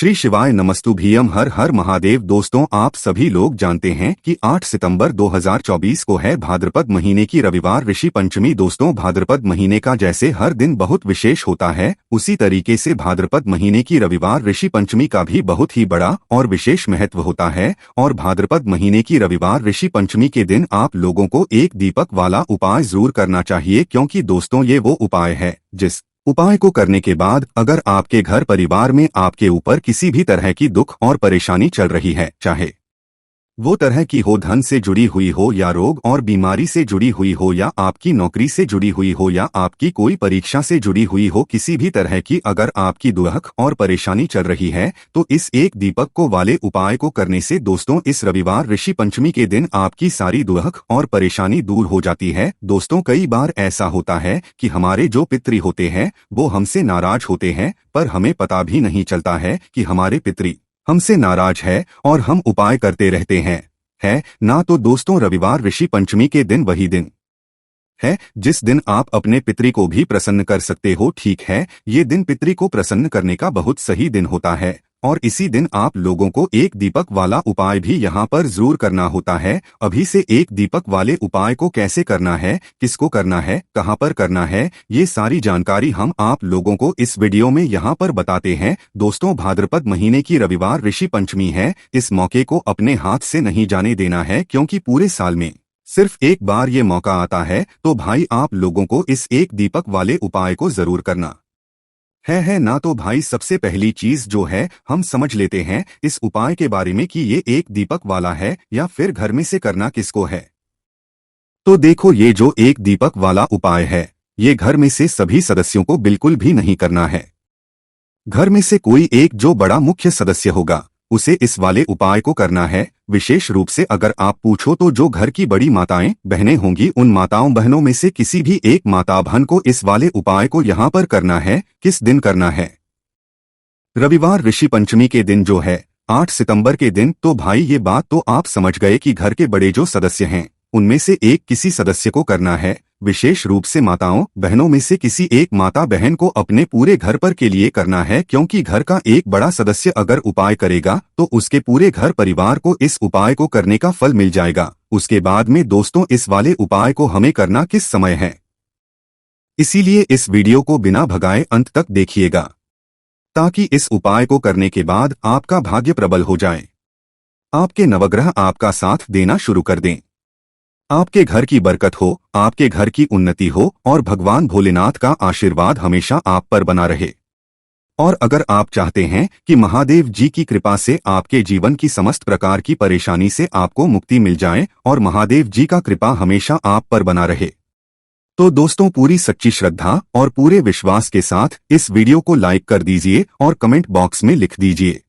श्री शिवाय नमस्तुभ्यम। हर हर महादेव। दोस्तों, आप सभी लोग जानते हैं कि 8 सितंबर 2024 को है भाद्रपद महीने की रविवार ऋषि पंचमी। दोस्तों, भाद्रपद महीने का जैसे हर दिन बहुत विशेष होता है, उसी तरीके से भाद्रपद महीने की रविवार ऋषि पंचमी का भी बहुत ही बड़ा और विशेष महत्व होता है। और भाद्रपद महीने की रविवार ऋषि पंचमी के दिन आप लोगों को एक दीपक वाला उपाय जरूर करना चाहिए, क्योंकि दोस्तों ये वो उपाय है जिस उपाय को करने के बाद अगर आपके घर परिवार में आपके ऊपर किसी भी तरह की दुख और परेशानी चल रही है, चाहे वो तरह की हो, धन से जुड़ी हुई हो या रोग और बीमारी से जुड़ी हुई हो या आपकी नौकरी से जुड़ी हुई हो या आपकी कोई परीक्षा से जुड़ी हुई हो, किसी भी तरह की अगर आपकी दुख और परेशानी चल रही है तो इस एक दीपक को वाले उपाय को करने से दोस्तों इस रविवार ऋषि पंचमी के दिन आपकी सारी दुख और परेशानी दूर हो जाती है। दोस्तों, कई बार ऐसा होता है कि हमारे जो पितृ होते हैं वो हमसे नाराज होते हैं, पर हमें पता भी नहीं चलता है कि हमारे पितृ हमसे नाराज है और हम उपाय करते रहते हैं, है ना। तो दोस्तों, रविवार ऋषि पंचमी के दिन वही दिन है जिस दिन आप अपने पितृ को भी प्रसन्न कर सकते हो। ठीक है, ये दिन पितृ को प्रसन्न करने का बहुत सही दिन होता है और इसी दिन आप लोगों को एक दीपक वाला उपाय भी यहाँ पर जरूर करना होता है। अभी से एक दीपक वाले उपाय को कैसे करना है, किसको करना है, कहाँ पर करना है, ये सारी जानकारी हम आप लोगों को इस वीडियो में यहाँ पर बताते हैं। दोस्तों, भाद्रपद महीने की रविवार ऋषि पंचमी है, इस मौके को अपने हाथ से नहीं जाने देना है, क्योंकि पूरे साल में सिर्फ एक बार ये मौका आता है। तो भाई आप लोगों को इस एक दीपक वाले उपाय को जरूर करना है ना। तो भाई सबसे पहली चीज जो है हम समझ लेते हैं इस उपाय के बारे में कि ये एक दीपक वाला है या फिर घर में से करना किसको है। तो देखो, ये जो एक दीपक वाला उपाय है ये घर में से सभी सदस्यों को बिल्कुल भी नहीं करना है। घर में से कोई एक जो बड़ा मुख्य सदस्य होगा उसे इस वाले उपाय को करना है। विशेष रूप से अगर आप पूछो तो जो घर की बड़ी माताएं बहनें होंगी, उन माताओं बहनों में से किसी भी एक माता बहन को इस वाले उपाय को यहाँ पर करना है। किस दिन करना है? रविवार ऋषि पंचमी के दिन जो है 8 सितंबर के दिन। तो भाई ये बात तो आप समझ गए कि घर के बड़े जो सदस्य हैं उनमें से एक किसी सदस्य को करना है। विशेष रूप से माताओं बहनों में से किसी एक माता बहन को अपने पूरे घर पर के लिए करना है, क्योंकि घर का एक बड़ा सदस्य अगर उपाय करेगा तो उसके पूरे घर परिवार को इस उपाय को करने का फल मिल जाएगा। उसके बाद में दोस्तों इस वाले उपाय को हमें करना किस समय है, इसीलिए इस वीडियो को बिना भगाए अंत तक देखिएगा, ताकि इस उपाय को करने के बाद आपका भाग्य प्रबल हो जाए, आपके नवग्रह आपका साथ देना शुरू कर दें, आपके घर की बरकत हो, आपके घर की उन्नति हो और भगवान भोलेनाथ का आशीर्वाद हमेशा आप पर बना रहे। और अगर आप चाहते हैं कि महादेव जी की कृपा से आपके जीवन की समस्त प्रकार की परेशानी से आपको मुक्ति मिल जाए और महादेव जी का कृपा हमेशा आप पर बना रहे, तो दोस्तों पूरी सच्ची श्रद्धा और पूरे विश्वास के साथ इस वीडियो को लाइक कर दीजिए और कमेंट बॉक्स में लिख दीजिए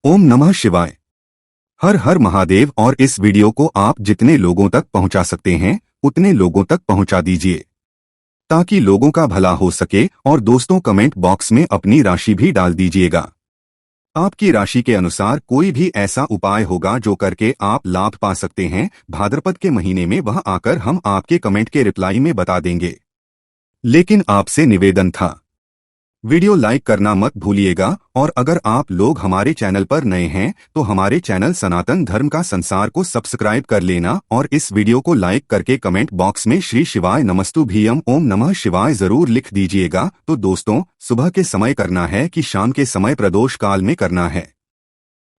ओम नमः शिवाय, हर हर महादेव। और इस वीडियो को आप जितने लोगों तक पहुंचा सकते हैं उतने लोगों तक पहुंचा दीजिए, ताकि लोगों का भला हो सके। और दोस्तों कमेंट बॉक्स में अपनी राशि भी डाल दीजिएगा। आपकी राशि के अनुसार कोई भी ऐसा उपाय होगा जो करके आप लाभ पा सकते हैं भाद्रपद के महीने में, वह आकर हम आपके कमेंट के रिप्लाई में बता देंगे। लेकिन आपसे निवेदन था, वीडियो लाइक करना मत भूलिएगा। और अगर आप लोग हमारे चैनल पर नए हैं तो हमारे चैनल सनातन धर्म का संसार को सब्सक्राइब कर लेना और इस वीडियो को लाइक करके कमेंट बॉक्स में श्री शिवाय नमस्तुभ्यम ओम नमः शिवाय जरूर लिख दीजिएगा। तो दोस्तों सुबह के समय करना है कि शाम के समय प्रदोष काल में करना है?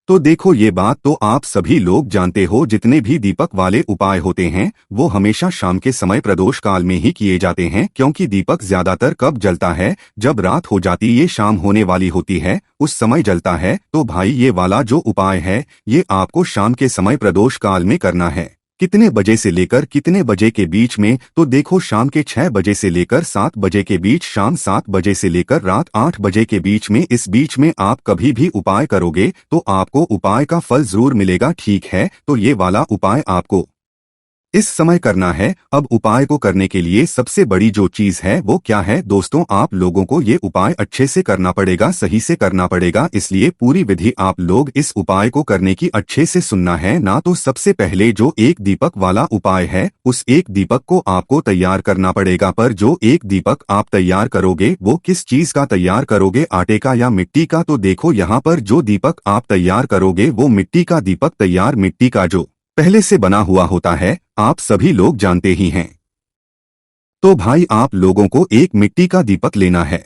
तो देखो, ये बात तो आप सभी लोग जानते हो, जितने भी दीपक वाले उपाय होते हैं वो हमेशा शाम के समय प्रदोष काल में ही किए जाते हैं, क्योंकि दीपक ज्यादातर कब जलता है? जब रात हो जाती, ये शाम होने वाली होती है, उस समय जलता है। तो भाई ये वाला जो उपाय है ये आपको शाम के समय प्रदोष काल में करना है। कितने बजे से लेकर कितने बजे के बीच में? तो देखो, शाम के 6 बजे से लेकर 7 बजे के बीच, शाम 7 बजे से लेकर रात 8 बजे के बीच में, इस बीच में आप कभी भी उपाय करोगे तो आपको उपाय का फल जरूर मिलेगा। ठीक है, तो ये वाला उपाय आपको इस समय करना है। अब उपाय को करने के लिए सबसे बड़ी जो चीज है वो क्या है दोस्तों, आप लोगों को ये उपाय अच्छे से करना पड़ेगा, सही से करना पड़ेगा। इसलिए पूरी विधि आप लोग इस उपाय को करने की अच्छे से सुनना है ना। तो सबसे पहले जो एक दीपक वाला उपाय है, उस एक दीपक को आपको तैयार करना पड़ेगा। पर जो एक दीपक आप तैयार करोगे वो किस चीज का तैयार करोगे, आटे का या मिट्टी का? तो देखो यहाँ पर जो दीपक आप तैयार करोगे वो मिट्टी का दीपक तैयार, मिट्टी का जो पहले से बना हुआ होता है, आप सभी लोग जानते ही हैं। तो भाई आप लोगों को एक मिट्टी का दीपक लेना है।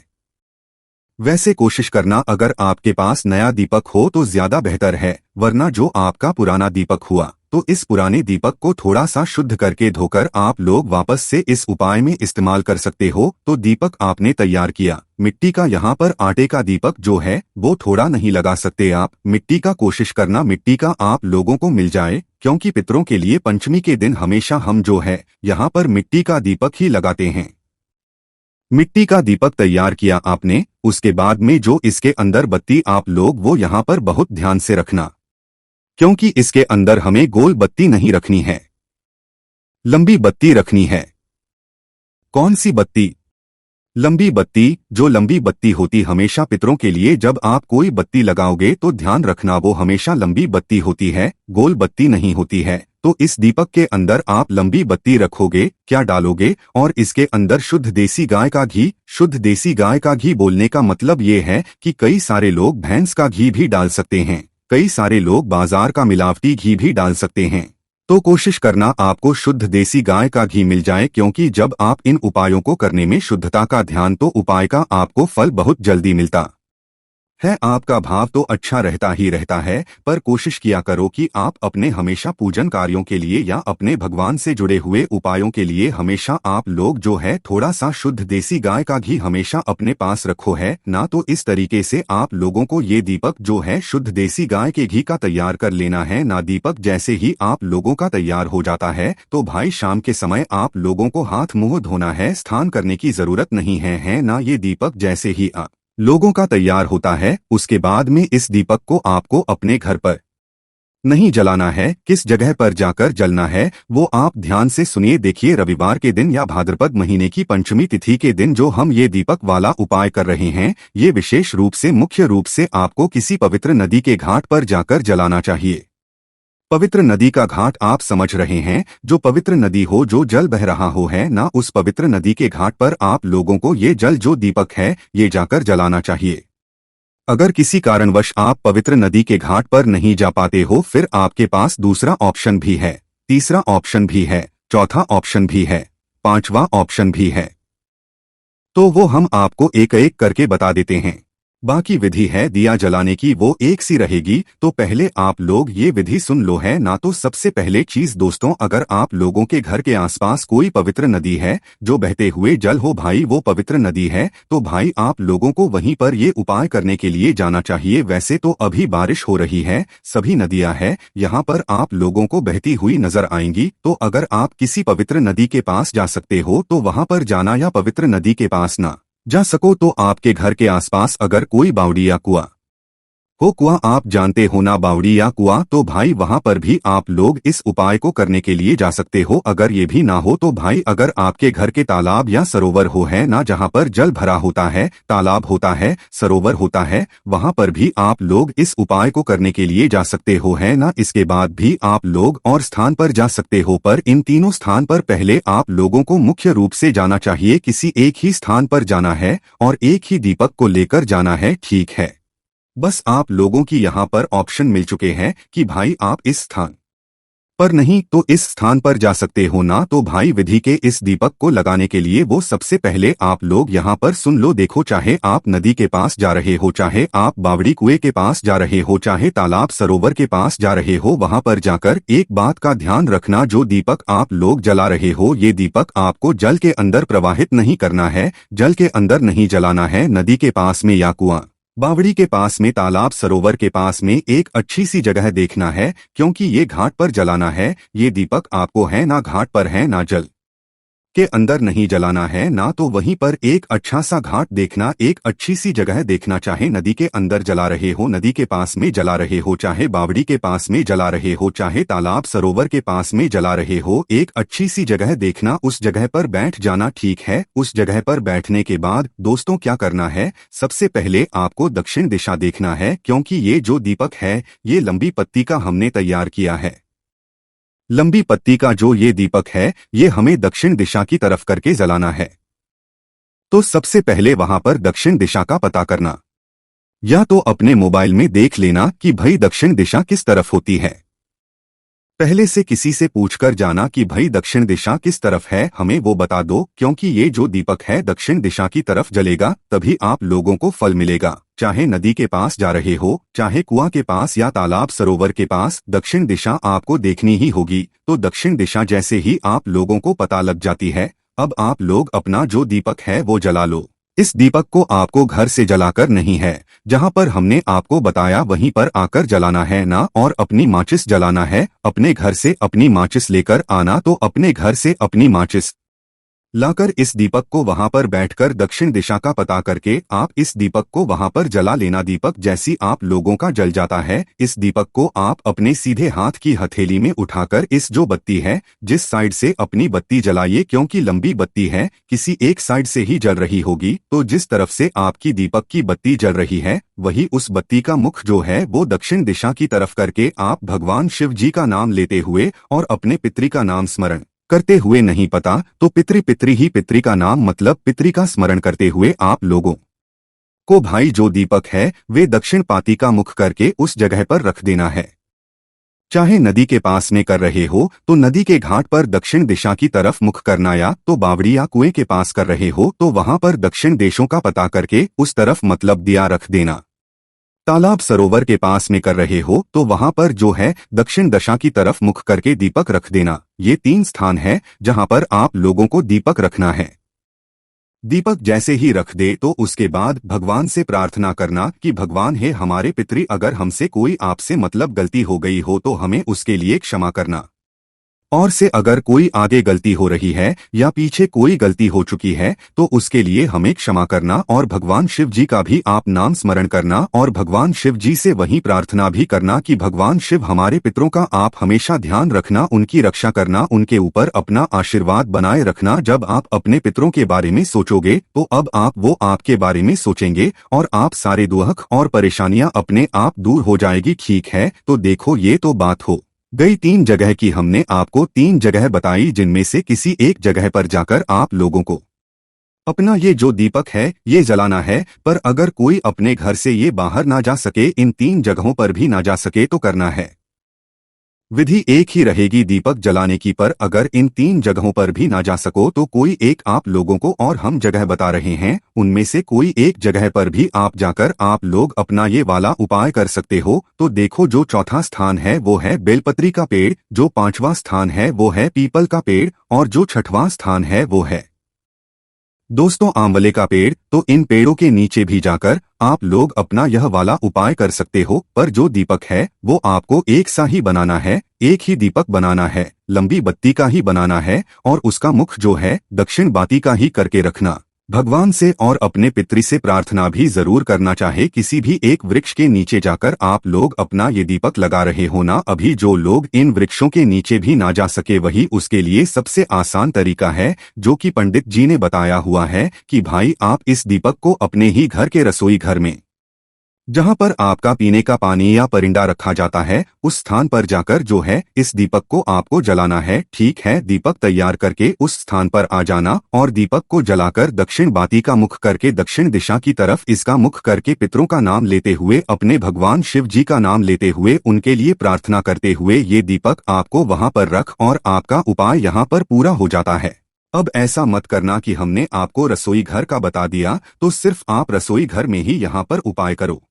वैसे कोशिश करना अगर आपके पास नया दीपक हो तो ज्यादा बेहतर है, वरना जो आपका पुराना दीपक हुआ तो इस पुराने दीपक को थोड़ा सा शुद्ध करके धोकर आप लोग वापस से इस उपाय में इस्तेमाल कर सकते हो। तो दीपक आपने तैयार किया मिट्टी का, यहाँ पर आटे का दीपक जो है वो थोड़ा नहीं लगा सकते आप। मिट्टी का कोशिश करना मिट्टी का आप लोगों को मिल जाए, क्योंकि पितरों के लिए पंचमी के दिन हमेशा हम जो है यहाँ पर मिट्टी का दीपक ही लगाते हैं। मिट्टी का दीपक तैयार किया आपने, उसके बाद में जो इसके अंदर बत्ती आप लोग वो यहाँ पर बहुत ध्यान से रखना, क्योंकि इसके अंदर हमें गोल बत्ती नहीं रखनी है, लंबी बत्ती रखनी है। कौन सी बत्ती? लंबी बत्ती। जो लंबी बत्ती होती हमेशा पितरों के लिए जब आप कोई बत्ती लगाओगे तो ध्यान रखना वो हमेशा लंबी बत्ती होती है, गोल बत्ती नहीं होती है। तो इस दीपक के अंदर आप लंबी बत्ती रखोगे, क्या डालोगे? और इसके अंदर शुद्ध देसी गाय का घी। शुद्ध देसी गाय का घी बोलने का मतलब ये है कि कई सारे लोग भैंस का घी भी डाल सकते हैं, कई सारे लोग बाजार का मिलावटी घी भी डाल सकते हैं। तो कोशिश करना आपको शुद्ध देसी गाय का घी मिल जाए, क्योंकि जब आप इन उपायों को करने में शुद्धता का ध्यान तो उपाय का आपको फल बहुत जल्दी मिलता है। आपका भाव तो अच्छा रहता ही रहता है, पर कोशिश किया करो कि आप अपने हमेशा पूजन कार्यों के लिए या अपने भगवान से जुड़े हुए उपायों के लिए हमेशा आप लोग जो है थोड़ा सा शुद्ध देसी गाय का घी हमेशा अपने पास रखो है ना। तो इस तरीके से आप लोगों को ये दीपक जो है शुद्ध देसी गाय के घी का तैयार कर लेना है ना। दीपक जैसे ही आप लोगों का तैयार हो जाता है तो भाई शाम के समय आप लोगों को हाथ मुंह धोना है, स्नान करने की जरूरत नहीं है ना। ये दीपक जैसे ही आप लोगों का तैयार होता है उसके बाद में इस दीपक को आपको अपने घर पर नहीं जलाना है, किस जगह पर जाकर जलना है वो आप ध्यान से सुनिए। देखिए रविवार के दिन या भाद्रपद महीने की पंचमी तिथि के दिन जो हम ये दीपक वाला उपाय कर रहे हैं, ये विशेष रूप से मुख्य रूप से आपको किसी पवित्र नदी के घाट पर जाकर जलाना चाहिए। पवित्र नदी का घाट आप समझ रहे हैं, जो पवित्र नदी हो, जो जल बह रहा हो है ना, उस पवित्र नदी के घाट पर आप लोगों को ये जल जो दीपक है ये जाकर जलाना चाहिए। अगर किसी कारणवश आप पवित्र नदी के घाट पर नहीं जा पाते हो, फिर आपके पास दूसरा ऑप्शन भी है, तीसरा ऑप्शन भी है, चौथा ऑप्शन भी है, पांचवा ऑप्शन भी है। तो वो हम आपको एक एक करके बता देते हैं। बाकी विधि है दिया जलाने की, वो एक सी रहेगी। तो पहले आप लोग ये विधि सुन लो है ना। तो सबसे पहले चीज दोस्तों, अगर आप लोगों के घर के आसपास कोई पवित्र नदी है जो बहते हुए जल हो, भाई वो पवित्र नदी है, तो भाई आप लोगों को वहीं पर ये उपाय करने के लिए जाना चाहिए। वैसे तो अभी बारिश हो रही है, सभी नदियां हैं यहाँ पर आप लोगों को बहती हुई नजर आएंगी। तो अगर आप किसी पवित्र नदी के पास जा सकते हो तो वहां पर जाना, या पवित्र नदी के पास ना जा सको तो आपके घर के आसपास अगर कोई बावड़ी या कुआं हो, कुआं आप जानते हो ना, बावड़ी या कुआं, तो भाई वहां पर भी आप लोग इस उपाय को करने के लिए जा सकते हो। अगर ये भी ना हो तो भाई अगर आपके घर के तालाब या सरोवर हो है ना, जहां पर जल भरा होता है, तालाब होता है, सरोवर होता है, वहां पर भी आप लोग इस उपाय को करने के लिए जा सकते हो है ना। इसके बाद भी आप लोग और स्थान पर जा सकते हो, पर इन तीनों स्थान पर पहले आप लोगों को मुख्य रूप से जाना चाहिए, किसी एक ही स्थान पर जाना है और एक ही दीपक को लेकर जाना है, ठीक है। बस आप लोगों की यहाँ पर ऑप्शन मिल चुके हैं कि भाई आप इस स्थान पर नहीं तो इस स्थान पर जा सकते हो ना। तो भाई विधि के इस दीपक को लगाने के लिए वो सबसे पहले आप लोग यहाँ पर सुन लो। देखो, चाहे आप नदी के पास जा रहे हो, चाहे आप बावड़ी कुएं के पास जा रहे हो, चाहे तालाब सरोवर के पास जा रहे हो, वहां पर जाकर एक बात का ध्यान रखना, जो दीपक आप लोग जला रहे हो ये दीपक आपको जल के अंदर प्रवाहित नहीं करना है, जल के अंदर नहीं जलाना है। नदी के पास में या कुआं बावड़ी के पास में, तालाब सरोवर के पास में एक अच्छी सी जगह देखना है, क्योंकि ये घाट पर जलाना है। ये दीपक आपको है ना घाट पर है ना जल के अंदर नहीं जलाना है, ना तो वहीं पर एक अच्छा सा घाट देखना, एक अच्छी सी जगह देखना, चाहे नदी के अंदर जला रहे हो, नदी के पास में जला रहे हो, चाहे बावड़ी के पास में जला रहे हो, चाहे तालाब सरोवर के पास में जला रहे हो, एक अच्छी सी जगह देखना, उस जगह पर बैठ जाना। ठीक है, उस जगह पर बैठने के बाद दोस्तों क्या करना है, सबसे पहले आपको दक्षिण दिशा देखना है, क्योंकि ये जो दीपक है ये लंबी पत्ती का हमने तैयार किया है। लंबी पत्ती का जो ये दीपक है ये हमें दक्षिण दिशा की तरफ करके जलाना है। तो सबसे पहले वहां पर दक्षिण दिशा का पता करना, या तो अपने मोबाइल में देख लेना कि भाई दक्षिण दिशा किस तरफ होती है। पहले से किसी से पूछकर जाना कि भाई दक्षिण दिशा किस तरफ है, हमें वो बता दो, क्योंकि ये जो दीपक है दक्षिण दिशा की तरफ जलेगा, तभी आप लोगों को फल मिलेगा। चाहे नदी के पास जा रहे हो, चाहे कुआं के पास या तालाब सरोवर के पास, दक्षिण दिशा आपको देखनी ही होगी। तो दक्षिण दिशा जैसे ही आप लोगों को पता लग जाती है, अब आप लोग अपना जो दीपक है वो जला लो। इस दीपक को आपको घर से जलाकर नहीं है, जहां पर हमने आपको बताया वहीं पर आकर जलाना है ना, और अपनी माचिस जलाना है। अपने घर से अपनी माचिस लेकर आना, तो अपने घर से अपनी माचिस लाकर इस दीपक को वहां पर बैठकर दक्षिण दिशा का पता करके आप इस दीपक को वहां पर जला लेना। दीपक जैसी आप लोगों का जल जाता है, इस दीपक को आप अपने सीधे हाथ की हथेली में उठाकर इस जो बत्ती है जिस साइड से अपनी बत्ती जलाइए, क्योंकि लंबी बत्ती है किसी एक साइड से ही जल रही होगी, तो जिस तरफ से आपकी दीपक की बत्ती जल रही है वही उस बत्ती का मुख जो है वो दक्षिण दिशा की तरफ करके आप भगवान शिव जी का नाम लेते हुए और अपने पितरी का नाम स्मरण करते हुए, नहीं पता तो पितरी पितरी ही, पितरी का नाम मतलब पितरी का स्मरण करते हुए आप लोगों को भाई जो दीपक है वे दक्षिण पाती का मुख करके उस जगह पर रख देना है। चाहे नदी के पास में कर रहे हो तो नदी के घाट पर दक्षिण दिशा की तरफ मुख करना, या तो बावड़ी या कुएं के पास कर रहे हो तो वहां पर दक्षिण देशों का पता करके उस तरफ मतलब दिया रख देना। तालाब सरोवर के पास में कर रहे हो तो वहां पर जो है दक्षिण दिशा की तरफ मुख करके दीपक रख देना। ये 3 स्थान है जहां पर आप लोगों को दीपक रखना है। दीपक जैसे ही रख दे तो उसके बाद भगवान से प्रार्थना करना कि भगवान है हमारे पितरी, अगर हमसे कोई आपसे मतलब गलती हो गई हो तो हमें उसके लिए क्षमा करना, और से अगर कोई आगे गलती हो रही है या पीछे कोई गलती हो चुकी है तो उसके लिए हमें क्षमा करना, और भगवान शिव जी का भी आप नाम स्मरण करना और भगवान शिव जी से वही प्रार्थना भी करना कि भगवान शिव हमारे पितरों का आप हमेशा ध्यान रखना, उनकी रक्षा करना, उनके ऊपर अपना आशीर्वाद बनाए रखना। जब आप अपने पितरों के बारे में सोचोगे तो अब आप वो आपके बारे में सोचेंगे और आप सारे दुख और परेशानियां अपने आप दूर हो जाएगी। ठीक है, तो देखो ये तो बात हो गई 3 जगह की, हमने आपको 3 जगह बताई जिनमें से किसी एक जगह पर जाकर आप लोगों को अपना ये जो दीपक है ये जलाना है। पर अगर कोई अपने घर से ये बाहर ना जा सके, इन 3 जगहों पर भी ना जा सके, तो करना है विधि एक ही रहेगी दीपक जलाने की। पर अगर इन 3 जगहों पर भी ना जा सको तो कोई एक आप लोगों को और हम जगह बता रहे हैं, उनमें से कोई एक जगह पर भी आप जाकर आप लोग अपना ये वाला उपाय कर सकते हो। तो देखो, जो चौथा स्थान है वो है बेलपत्री का पेड़, जो 5वां स्थान है वो है पीपल का पेड़, और जो 6वां स्थान है वो है दोस्तों आंवले का पेड़। तो इन पेड़ों के नीचे भी जाकर आप लोग अपना यह वाला उपाय कर सकते हो। पर जो दीपक है वो आपको एक सा ही बनाना है, एक ही दीपक बनाना है, लंबी बत्ती का ही बनाना है, और उसका मुख जो है दक्षिण बाती का ही करके रखना। भगवान से और अपने पितरी से प्रार्थना भी जरूर करना। चाहे किसी भी एक वृक्ष के नीचे जाकर आप लोग अपना ये दीपक लगा रहे हो ना, अभी जो लोग इन वृक्षों के नीचे भी ना जा सके वही उसके लिए सबसे आसान तरीका है जो कि पंडित जी ने बताया हुआ है कि भाई आप इस दीपक को अपने ही घर के रसोई घर में, जहां पर आपका पीने का पानी या परिंदा रखा जाता है, उस स्थान पर जाकर जो है इस दीपक को आपको जलाना है। ठीक है, दीपक तैयार करके उस स्थान पर आ जाना और दीपक को जलाकर दक्षिण बाती का मुख करके दक्षिण दिशा की तरफ इसका मुख करके पितरों का नाम लेते हुए, अपने भगवान शिव जी का नाम लेते हुए, उनके लिए प्रार्थना करते हुए ये दीपक आपको वहां पर रख और आपका उपाय यहाँ पर पूरा हो जाता है। अब ऐसा मत करना कि हमने आपको रसोई घर का बता दिया तो सिर्फ आप रसोई घर में ही यहाँ पर उपाय करो।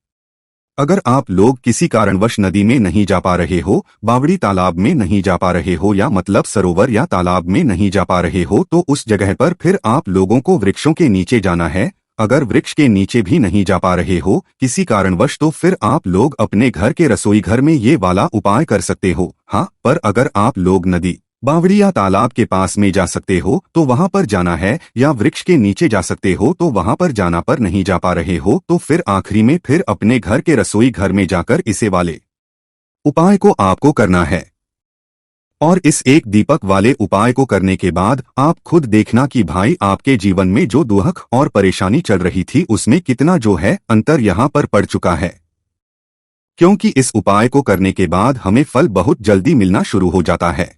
अगर आप लोग किसी कारणवश नदी में नहीं जा पा रहे हो, बावड़ी तालाब में नहीं जा पा रहे हो, या मतलब सरोवर या तालाब में नहीं जा पा रहे हो, तो उस जगह पर फिर आप लोगों को वृक्षों के नीचे जाना है। अगर वृक्ष के नीचे भी नहीं जा पा रहे हो किसी कारणवश, तो फिर आप लोग अपने घर के रसोई घर में ये वाला उपाय कर सकते हो। हाँ, पर अगर आप लोग नदी बावड़िया तालाब के पास में जा सकते हो तो वहां पर जाना है, या वृक्ष के नीचे जा सकते हो तो वहां पर जाना, पर नहीं जा पा रहे हो तो फिर आखिरी में फिर अपने घर के रसोई घर में जाकर इसे वाले उपाय को आपको करना है। और इस एक दीपक वाले उपाय को करने के बाद आप खुद देखना कि भाई आपके जीवन में जो दुख और परेशानी चल रही थी उसमें कितना जो है अंतर यहाँ पर पड़ चुका है। क्योंकि इस उपाय को करने के बाद हमें फल बहुत जल्दी मिलना शुरू हो जाता है।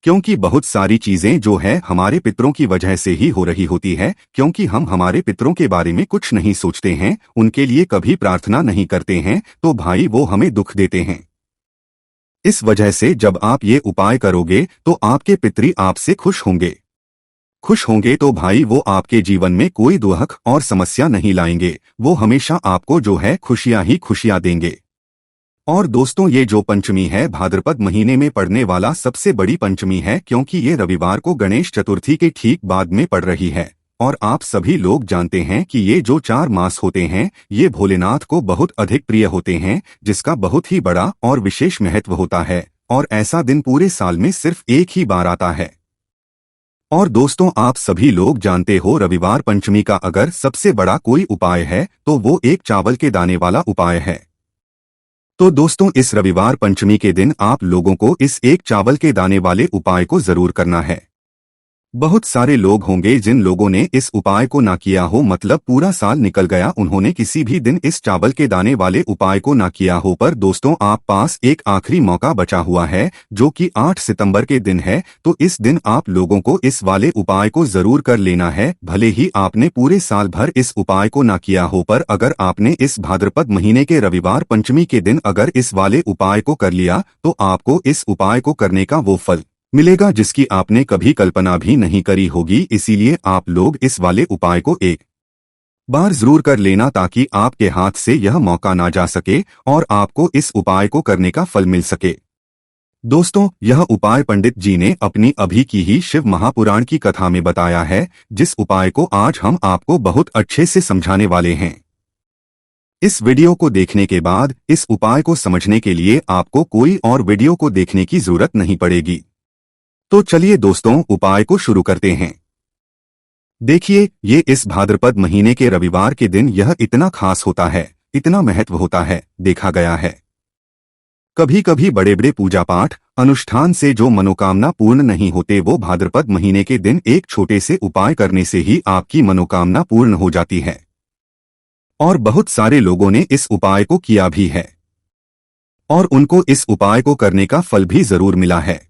क्योंकि बहुत सारी चीजें जो है हमारे पितरों की वजह से ही हो रही होती है, क्योंकि हम हमारे पितरों के बारे में कुछ नहीं सोचते हैं, उनके लिए कभी प्रार्थना नहीं करते हैं, तो भाई वो हमें दुख देते हैं। इस वजह से जब आप ये उपाय करोगे तो आपके पितरी आपसे खुश होंगे। खुश होंगे तो भाई वो आपके जीवन में कोई दुख और समस्या नहीं लाएंगे, वो हमेशा आपको जो है खुशियां ही खुशियां देंगे। और दोस्तों ये जो पंचमी है भाद्रपद महीने में पड़ने वाला सबसे बड़ी पंचमी है, क्योंकि ये रविवार को गणेश चतुर्थी के ठीक बाद में पड़ रही है। और आप सभी लोग जानते हैं कि ये जो 4 मास होते हैं ये भोलेनाथ को बहुत अधिक प्रिय होते हैं, जिसका बहुत ही बड़ा और विशेष महत्व होता है। और ऐसा दिन पूरे साल में सिर्फ एक ही बार आता है। और दोस्तों आप सभी लोग जानते हो रविवार पंचमी का अगर सबसे बड़ा कोई उपाय है तो वो एक चावल के दाने वाला उपाय है। तो दोस्तों इस रविवार पंचमी के दिन आप लोगों को इस एक चावल के दाने वाले उपाय को जरूर करना है। बहुत सारे लोग होंगे जिन लोगों ने इस उपाय को ना किया हो, मतलब पूरा साल निकल गया उन्होंने किसी भी दिन इस चावल के दाने वाले उपाय को ना किया हो। पर दोस्तों आप पास एक आखिरी मौका बचा हुआ है जो कि 8 सितंबर के दिन है। तो इस दिन आप लोगों को इस वाले उपाय को जरूर कर लेना है। भले ही आपने पूरे साल भर इस उपाय को ना किया हो, पर अगर आपने इस भाद्रपद महीने के रविवार पंचमी के दिन अगर इस वाले उपाय को कर लिया तो आपको इस उपाय को करने का वो फल मिलेगा जिसकी आपने कभी कल्पना भी नहीं करी होगी। इसीलिए आप लोग इस वाले उपाय को एक बार जरूर कर लेना ताकि आपके हाथ से यह मौका ना जा सके और आपको इस उपाय को करने का फल मिल सके। दोस्तों यह उपाय पंडित जी ने अपनी अभी की ही शिव महापुराण की कथा में बताया है, जिस उपाय को आज हम आपको बहुत अच्छे से समझाने वाले हैं। इस वीडियो को देखने के बाद इस उपाय को समझने के लिए आपको कोई और वीडियो को देखने की जरूरत नहीं पड़ेगी। तो चलिए दोस्तों उपाय को शुरू करते हैं। देखिए ये इस भाद्रपद महीने के रविवार के दिन यह इतना खास होता है, इतना महत्व होता है, देखा गया है कभी कभी बड़े बड़े पूजा पाठ अनुष्ठान से जो मनोकामना पूर्ण नहीं होते वो भाद्रपद महीने के दिन एक छोटे से उपाय करने से ही आपकी मनोकामना पूर्ण हो जाती है। और बहुत सारे लोगों ने इस उपाय को किया भी है और उनको इस उपाय को करने का फल भी जरूर मिला है।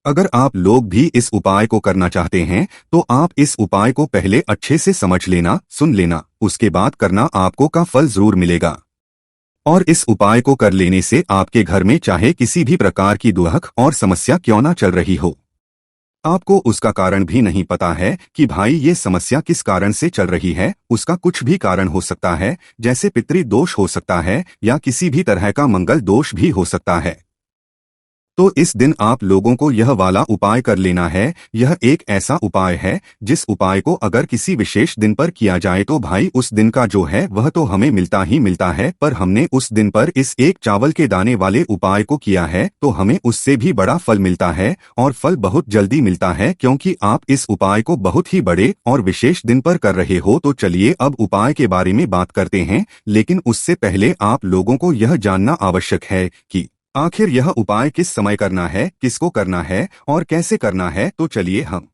अगर आप लोग भी इस उपाय को करना चाहते हैं तो आप इस उपाय को पहले अच्छे से समझ लेना, सुन लेना, उसके बाद करना, आपको का फल जरूर मिलेगा। और इस उपाय को कर लेने से आपके घर में चाहे किसी भी प्रकार की दुख और समस्या क्यों ना चल रही हो, आपको उसका कारण भी नहीं पता है कि भाई ये समस्या किस कारण से चल रही है, उसका कुछ भी कारण हो सकता है, जैसे पितृ दोष हो सकता है या किसी भी तरह का मंगल दोष भी हो सकता है। तो इस दिन आप लोगों को यह वाला उपाय कर लेना है। यह एक ऐसा उपाय है जिस उपाय को अगर किसी विशेष दिन पर किया जाए तो भाई उस दिन का जो है वह तो हमें मिलता ही मिलता है, पर हमने उस दिन पर इस एक चावल के दाने वाले उपाय को किया है तो हमें उससे भी बड़ा फल मिलता है, और फल बहुत जल्दी मिलता है क्योंकि आप इस उपाय को बहुत ही बड़े और विशेष दिन पर कर रहे हो। तो चलिए अब उपाय के बारे में बात करते हैं, लेकिन उससे पहले आप लोगों को यह जानना आवश्यक है कि आखिर यह उपाय किस समय करना है, किसको करना है और कैसे करना है। तो चलिए हम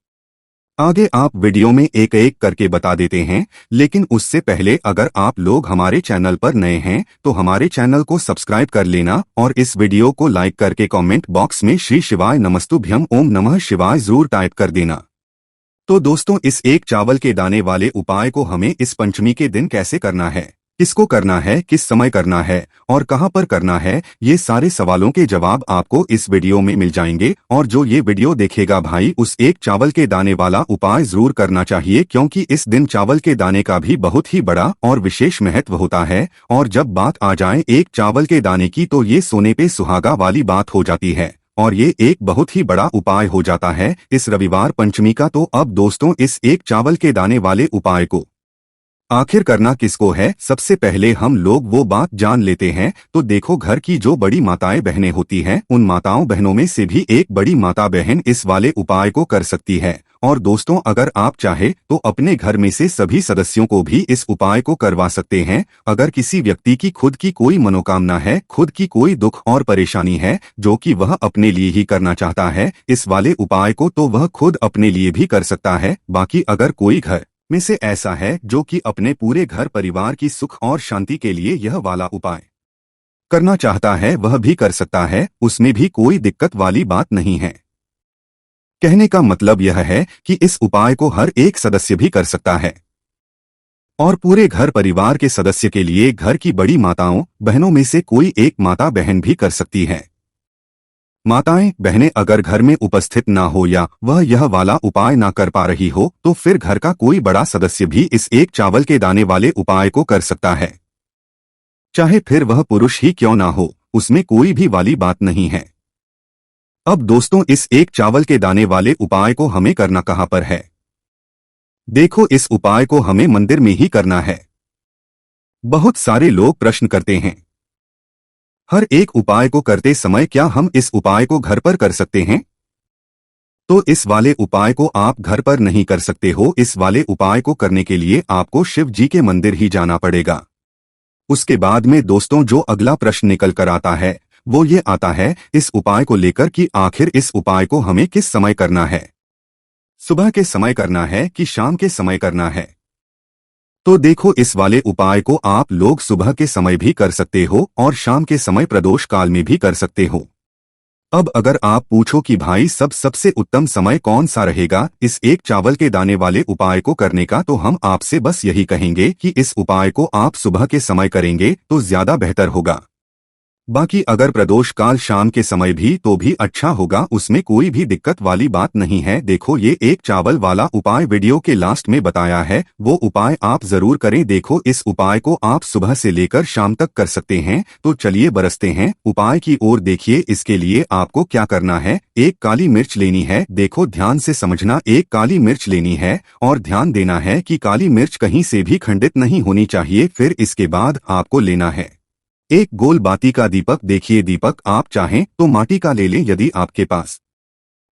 आगे आप वीडियो में एक एक करके बता देते हैं, लेकिन उससे पहले अगर आप लोग हमारे चैनल पर नए हैं तो हमारे चैनल को सब्सक्राइब कर लेना और इस वीडियो को लाइक करके कमेंट बॉक्स में श्री शिवाय नमस्तुभ्यम ओम नमः शिवाय जरूर टाइप कर देना। तो दोस्तों इस एक चावल के दाने वाले उपाय को हमें इस पंचमी के दिन कैसे करना है, किसको करना है, किस समय करना है और कहां पर करना है, ये सारे सवालों के जवाब आपको इस वीडियो में मिल जाएंगे। और जो ये वीडियो देखेगा भाई उस एक चावल के दाने वाला उपाय जरूर करना चाहिए, क्योंकि इस दिन चावल के दाने का भी बहुत ही बड़ा और विशेष महत्व होता है। और जब बात आ जाए एक चावल के दाने की तो ये सोने पे सुहागा वाली बात हो जाती है और ये एक बहुत ही बड़ा उपाय हो जाता है इस रविवार पंचमी का। तो अब दोस्तों इस एक चावल के दाने वाले उपाय को आखिर करना किसको है? सबसे पहले हम लोग वो बात जान लेते हैं। तो देखो, घर की जो बड़ी माताएं बहनें होती हैं, उन माताओं बहनों में से भी एक बड़ी माता बहन इस वाले उपाय को कर सकती है। और दोस्तों, अगर आप चाहे तो अपने घर में से सभी सदस्यों को भी इस उपाय को करवा सकते हैं। अगर किसी व्यक्ति की खुद की कोई मनोकामना है, खुद की कोई दुख और परेशानी है जो कि वह अपने लिए ही करना चाहता है इस वाले उपाय को, तो वह खुद अपने लिए भी कर सकता है। बाकी अगर कोई घर में से ऐसा है जो कि अपने पूरे घर परिवार की सुख और शांति के लिए यह वाला उपाय करना चाहता है, वह भी कर सकता है। उसमें भी कोई दिक्कत वाली बात नहीं है। कहने का मतलब यह है कि इस उपाय को हर एक सदस्य भी कर सकता है और पूरे घर परिवार के सदस्य के लिए घर की बड़ी माताओं बहनों में से कोई एक माता बहन भी कर सकती है। माताएं बहनें अगर घर में उपस्थित ना हो या वह यह वाला उपाय ना कर पा रही हो, तो फिर घर का कोई बड़ा सदस्य भी इस एक चावल के दाने वाले उपाय को कर सकता है। चाहे फिर वह पुरुष ही क्यों ना हो, उसमें कोई भी वाली बात नहीं है। अब दोस्तों, इस एक चावल के दाने वाले उपाय को हमें करना कहां पर है? देखो, इस उपाय को हमें मंदिर में ही करना है। बहुत सारे लोग प्रश्न करते हैं, हर एक उपाय को करते समय क्या हम इस उपाय को घर पर कर सकते हैं? तो इस वाले उपाय को आप घर पर नहीं कर सकते हो। इस वाले उपाय को करने के लिए आपको शिव जी के मंदिर ही जाना पड़ेगा। उसके बाद में दोस्तों, जो अगला प्रश्न निकल कर आता है वो ये आता है इस उपाय को लेकर कि आखिर इस उपाय को हमें किस समय करना है? सुबह के समय करना है कि शाम के समय करना है? तो देखो, इस वाले उपाय को आप लोग सुबह के समय भी कर सकते हो और शाम के समय प्रदोष काल में भी कर सकते हो। अब अगर आप पूछो कि भाई सबसे उत्तम समय कौन सा रहेगा इस एक चावल के दाने वाले उपाय को करने का, तो हम आपसे बस यही कहेंगे कि इस उपाय को आप सुबह के समय करेंगे तो ज्यादा बेहतर होगा। बाकी अगर प्रदोष काल शाम के समय भी तो भी अच्छा होगा, उसमें कोई भी दिक्कत वाली बात नहीं है। देखो, ये एक चावल वाला उपाय वीडियो के लास्ट में बताया है, वो उपाय आप जरूर करें। देखो, इस उपाय को आप सुबह से लेकर शाम तक कर सकते हैं। तो चलिए बरसते हैं उपाय की ओर। देखिए, इसके लिए आपको क्या करना है, एक काली मिर्च लेनी है। देखो, ध्यान से समझना, एक काली मिर्च लेनी है और ध्यान देना है कि काली मिर्च कहीं से भी खंडित नहीं होनी चाहिए। फिर इसके बाद आपको लेना है एक गोल बाती का दीपक। देखिए, दीपक आप चाहें तो माटी का ले लें। यदि आपके पास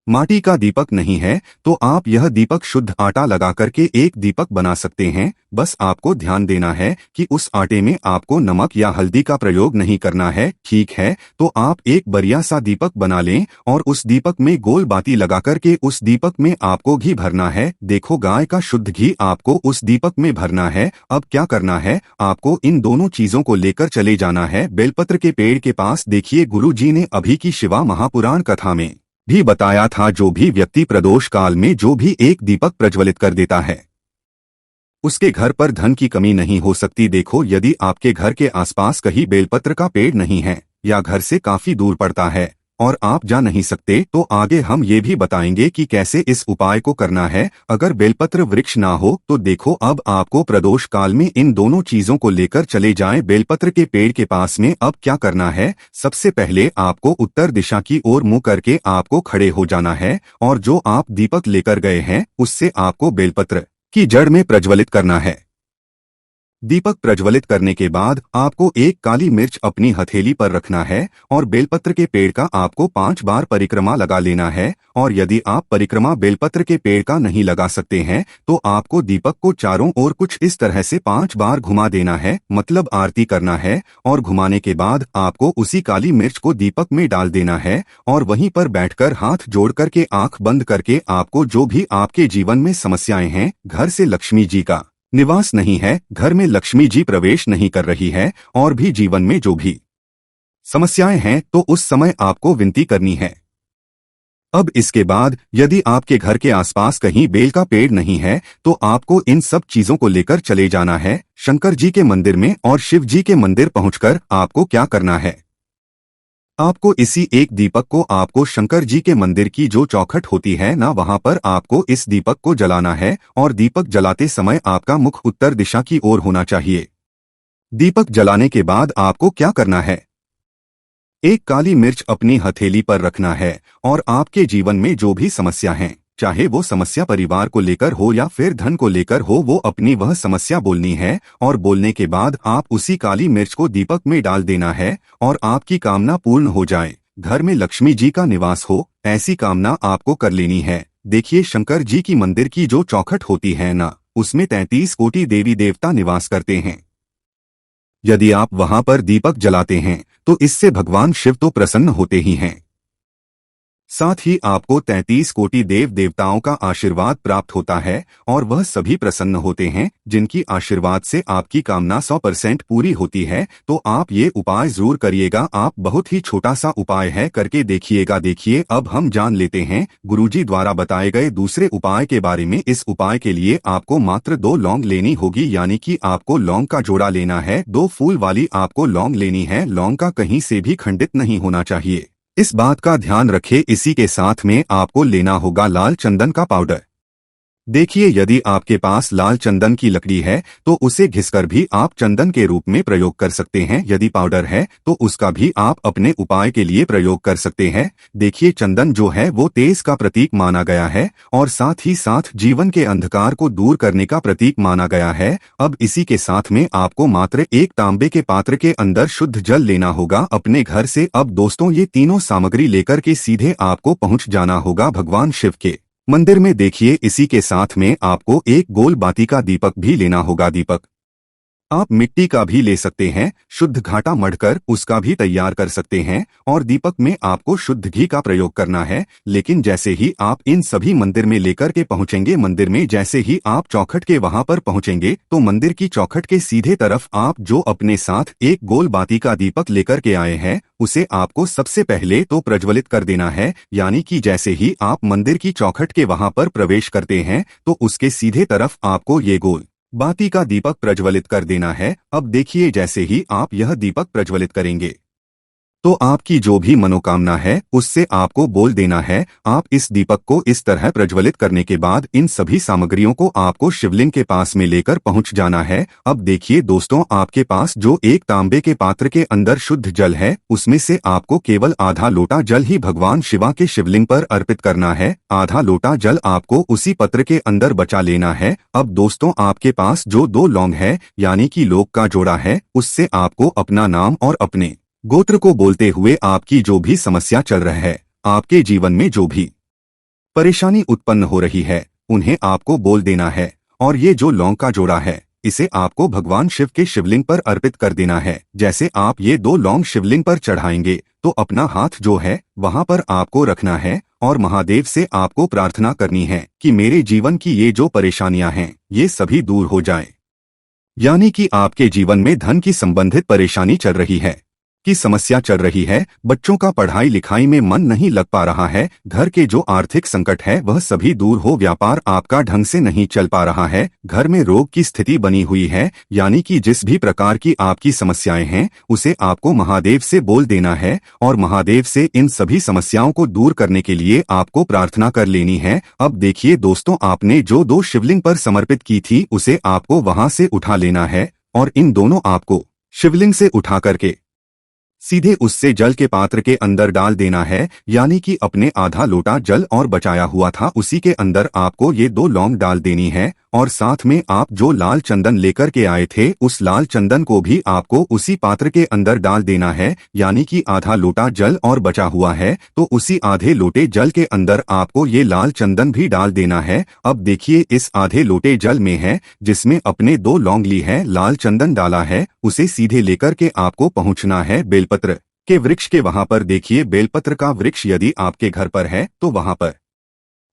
माटी का दीपक नहीं है तो आप यह दीपक शुद्ध आटा लगा करके एक दीपक बना सकते हैं। बस आपको ध्यान देना है कि उस आटे में आपको नमक या हल्दी का प्रयोग नहीं करना है। ठीक है, तो आप एक बढ़िया सा दीपक बना लें और उस दीपक में गोल बाती लगा करके उस दीपक में आपको घी भरना है। देखो, गाय का शुद्ध घी आपको उस दीपक में भरना है। अब क्या करना है, आपको इन दोनों चीजों को लेकर चले जाना है बेलपत्र के पेड़ के पास। देखिए, गुरु जी ने अभी की शिवा महापुराण कथा में भी बताया था, जो भी व्यक्ति प्रदोष काल में जो भी एक दीपक प्रज्वलित कर देता है उसके घर पर धन की कमी नहीं हो सकती। देखो, यदि आपके घर के आसपास कहीं बेलपत्र का पेड़ नहीं है या घर से काफी दूर पड़ता है और आप जा नहीं सकते, तो आगे हम ये भी बताएंगे कि कैसे इस उपाय को करना है। अगर बेलपत्र वृक्ष ना हो तो देखो, अब आपको प्रदोष काल में इन दोनों चीजों को लेकर चले जाएं बेलपत्र के पेड़ के पास में। अब क्या करना है, सबसे पहले आपको उत्तर दिशा की ओर मुंह करके आपको खड़े हो जाना है और जो आप दीपक लेकर गए हैं उससे आपको बेलपत्र की जड़ में प्रज्वलित करना है। दीपक प्रज्वलित करने के बाद आपको एक काली मिर्च अपनी हथेली पर रखना है और बेलपत्र के पेड़ का आपको 5 बार परिक्रमा लगा लेना है। और यदि आप परिक्रमा बेलपत्र के पेड़ का नहीं लगा सकते हैं तो आपको दीपक को चारों ओर कुछ इस तरह से 5 बार घुमा देना है, मतलब आरती करना है। और घुमाने के बाद आपको उसी काली मिर्च को दीपक में डाल देना है और वहीं पर बैठकर हाथ जोड़ करके आंख बंद करके आपको जो भी आपके जीवन में समस्याएं हैं, घर से लक्ष्मी जी का निवास नहीं है, घर में लक्ष्मी जी प्रवेश नहीं कर रही है और भी जीवन में जो भी समस्याएं हैं, तो उस समय आपको विनती करनी है। अब इसके बाद यदि आपके घर के आसपास कहीं बेल का पेड़ नहीं है तो आपको इन सब चीजों को लेकर चले जाना है शंकर जी के मंदिर में। और शिव जी के मंदिर पहुंचकर आपको क्या करना है, आपको इसी एक दीपक को आपको शंकर जी के मंदिर की जो चौखट होती है ना, वहां पर आपको इस दीपक को जलाना है और दीपक जलाते समय आपका मुख उत्तर दिशा की ओर होना चाहिए। दीपक जलाने के बाद आपको क्या करना है, एक काली मिर्च अपनी हथेली पर रखना है और आपके जीवन में जो भी समस्या है चाहे वो समस्या परिवार को लेकर हो या फिर धन को लेकर हो, वो अपनी वह समस्या बोलनी है और बोलने के बाद आप उसी काली मिर्च को दीपक में डाल देना है और आपकी कामना पूर्ण हो जाए, घर में लक्ष्मी जी का निवास हो, ऐसी कामना आपको कर लेनी है। देखिए, शंकर जी की मंदिर की जो चौखट होती है ना, उसमें 33 कोटि देवी देवता निवास करते हैं। यदि आप वहां पर दीपक जलाते हैं तो इससे भगवान शिव तो प्रसन्न होते ही हैं, साथ ही आपको 33 कोटि देव देवताओं का आशीर्वाद प्राप्त होता है और वह सभी प्रसन्न होते हैं जिनकी आशीर्वाद से आपकी कामना 100% पूरी होती है। तो आप ये उपाय जरूर करिएगा। आप बहुत ही छोटा सा उपाय है, करके देखिएगा। देखिए, अब हम जान लेते हैं गुरुजी द्वारा बताए गए दूसरे उपाय के बारे में। इस उपाय के लिए आपको मात्र 2 लौंग लेनी होगी, यानी कि आपको लौंग का जोड़ा लेना है। 2 फूल वाली आपको लौंग लेनी है। लौंग का कहीं से भी खंडित नहीं होना चाहिए, इस बात का ध्यान रखें। इसी के साथ में आपको लेना होगा लाल चंदन का पाउडर। देखिए, यदि आपके पास लाल चंदन की लकड़ी है तो उसे घिसकर भी आप चंदन के रूप में प्रयोग कर सकते हैं। यदि पाउडर है तो उसका भी आप अपने उपाय के लिए प्रयोग कर सकते हैं। देखिए, चंदन जो है वो तेज का प्रतीक माना गया है और साथ ही साथ जीवन के अंधकार को दूर करने का प्रतीक माना गया है। अब इसी के साथ में आपको मात्र एक तांबे के पात्र के अंदर शुद्ध जल लेना होगा अपने घर से। अब दोस्तों, ये तीनों सामग्री लेकर के सीधे आपको पहुंच जाना होगा भगवान शिव के मंदिर में। देखिए, इसी के साथ में आपको एक गोल बाती का दीपक भी लेना होगा। दीपक आप मिट्टी का भी ले सकते हैं, शुद्ध घाटा मढ़कर उसका भी तैयार कर सकते हैं और दीपक में आपको शुद्ध घी का प्रयोग करना है। लेकिन जैसे ही आप इन सभी मंदिर में लेकर के पहुंचेंगे, मंदिर में जैसे ही आप चौखट के वहां पर पहुंचेंगे तो मंदिर की चौखट के सीधे तरफ आप जो अपने साथ एक गोल बाती का दीपक लेकर के आए हैं उसे आपको सबसे पहले तो प्रज्वलित कर देना है। यानी कि जैसे ही आप मंदिर की चौखट के वहां पर प्रवेश करते हैं तो उसके सीधे तरफ आपको ये गोल बाती का दीपक प्रज्वलित कर देना है। अब देखिए, जैसे ही आप यह दीपक प्रज्वलित करेंगे तो आपकी जो भी मनोकामना है उससे आपको बोल देना है। आप इस दीपक को इस तरह प्रज्वलित करने के बाद इन सभी सामग्रियों को आपको शिवलिंग के पास में लेकर पहुंच जाना है। अब देखिए दोस्तों, आपके पास जो एक तांबे के पात्र के अंदर शुद्ध जल है उसमें से आपको केवल आधा लोटा जल ही भगवान शिवा के शिवलिंग पर अर्पित करना है। आधा लोटा जल आपको उसी पत्र के अंदर बचा लेना है। अब दोस्तों, आपके पास जो 2 लौंग है यानी कि लोक का जोड़ा है, उससे आपको अपना नाम और अपने गोत्र को बोलते हुए आपकी जो भी समस्या चल रही है, आपके जीवन में जो भी परेशानी उत्पन्न हो रही है, उन्हें आपको बोल देना है। और ये जो लौंग का जोड़ा है इसे आपको भगवान शिव के शिवलिंग पर अर्पित कर देना है। जैसे आप ये 2 लौंग शिवलिंग पर चढ़ाएंगे तो अपना हाथ जो है वहां पर आपको रखना है और महादेव से आपको प्रार्थना करनी है कि मेरे जीवन की ये जो परेशानियां हैं ये सभी दूर हो जाएं। यानी कि आपके जीवन में धन की संबंधित परेशानी चल रही है, की समस्या चल रही है, बच्चों का पढ़ाई लिखाई में मन नहीं लग पा रहा है, घर के जो आर्थिक संकट है वह सभी दूर हो, व्यापार आपका ढंग से नहीं चल पा रहा है, घर में रोग की स्थिति बनी हुई है, यानी कि जिस भी प्रकार की आपकी समस्याएं हैं उसे आपको महादेव से बोल देना है और महादेव से इन सभी समस्याओं को दूर करने के लिए आपको प्रार्थना कर लेनी है। अब देखिए दोस्तों, आपने जो 2 शिवलिंग पर समर्पित की थी उसे आपको वहां से उठा लेना है और इन दोनों आपको शिवलिंग से उठा करके सीधे उससे जल के पात्र के अंदर डाल देना है। यानी कि अपने आधा लोटा जल और बचाया हुआ था उसी के अंदर आपको ये 2 लौंग डाल देनी है और साथ में आप जो लाल चंदन लेकर के आए थे उस लाल चंदन को भी आपको उसी पात्र के अंदर डाल देना है। यानी कि आधा लोटा जल और बचा हुआ है तो उसी आधे लोटे जल के अंदर आपको ये लाल चंदन भी डाल देना है। अब देखिए, इस आधे लोटे जल में है जिसमें अपने 2 लौंग ली है, लाल चंदन डाला है, उसे सीधे लेकर के आपको पहुंचना है बेलपत्र के वृक्ष के वहां पर। देखिए, बेलपत्र का वृक्ष यदि आपके घर पर है तो वहां पर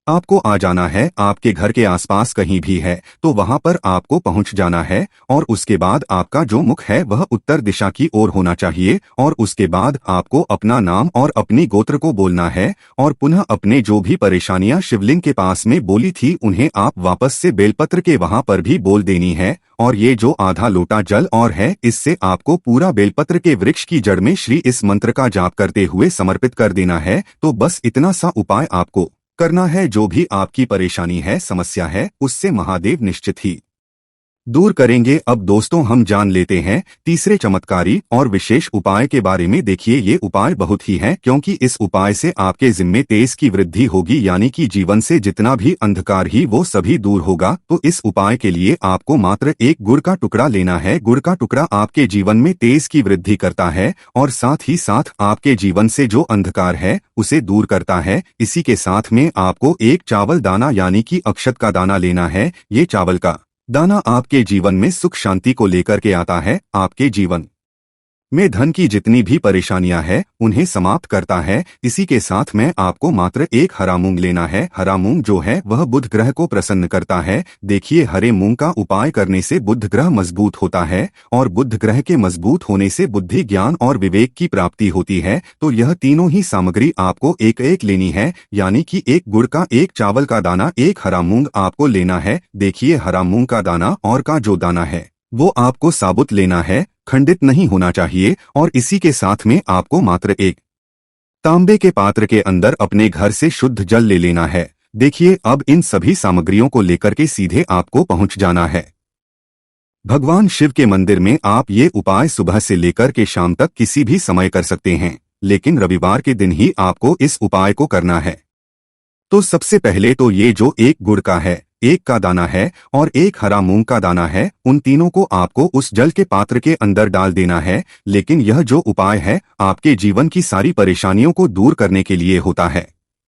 आपको आ जाना है। आपके घर के आसपास कहीं भी है तो वहां पर आपको पहुंच जाना है और उसके बाद आपका जो मुख है वह उत्तर दिशा की ओर होना चाहिए और उसके बाद आपको अपना नाम और अपनी गोत्र को बोलना है और पुनः अपने जो भी परेशानियां शिवलिंग के पास में बोली थी उन्हें आप वापस से बेलपत्र के वहां पर भी बोल देनी है। और ये जो आधा लोटा जल और है इससे आपको पूरा बेलपत्र के वृक्ष की जड़ में श्री इस मंत्र का जाप करते हुए समर्पित कर देना है। तो बस इतना सा उपाय आपको करना है। जो भी आपकी परेशानी है, समस्या है, उससे महादेव निश्चित ही दूर करेंगे। अब दोस्तों हम जान लेते हैं तीसरे चमत्कारी और विशेष उपाय के बारे में। देखिए ये उपाय बहुत ही है, क्योंकि इस उपाय से आपके जिम्मे तेज की वृद्धि होगी, यानी कि जीवन से जितना भी अंधकार ही वो सभी दूर होगा। तो इस उपाय के लिए आपको मात्र एक गुड़ का टुकड़ा लेना है। गुड़ का टुकड़ा आपके जीवन में तेज की वृद्धि करता है और साथ ही साथ आपके जीवन से जो अंधकार है उसे दूर करता है। इसी के साथ में आपको एक चावल दाना यानी कि अक्षत का दाना लेना है। ये चावल का दाना आपके जीवन में सुख शांति को लेकर के आता है। आपके जीवन में धन की जितनी भी परेशानियां हैं उन्हें समाप्त करता है। इसी के साथ में आपको मात्र एक हरा मूंग लेना है। हरा मूंग जो है वह बुध ग्रह को प्रसन्न करता है। देखिए हरे मूंग का उपाय करने से बुध ग्रह मजबूत होता है और बुध ग्रह के मजबूत होने से बुद्धि, ज्ञान और विवेक की प्राप्ति होती है। तो यह तीनों ही सामग्री आपको एक एक लेनी है, यानी कि एक गुड़ का, एक चावल का दाना, एक हरा मूंग आपको लेना है। देखिए हरा मूंग का दाना और का जो दाना है वो आपको साबुत लेना है, खंडित नहीं होना चाहिए। और इसी के साथ में आपको मात्र एक तांबे के पात्र के अंदर अपने घर से शुद्ध जल ले लेना है। देखिए अब इन सभी सामग्रियों को लेकर के सीधे आपको पहुंच जाना है भगवान शिव के मंदिर में। आप ये उपाय सुबह से लेकर के शाम तक किसी भी समय कर सकते हैं, लेकिन रविवार के दिन ही आपको इस उपाय को करना है। तो सबसे पहले तो ये जो एक गुड़ का है, एक का दाना है और एक हरा मूंग का दाना है, उन तीनों को आपको उस जल के पात्र के अंदर डाल देना है। लेकिन यह जो उपाय है आपके जीवन की सारी परेशानियों को दूर करने के लिए होता है।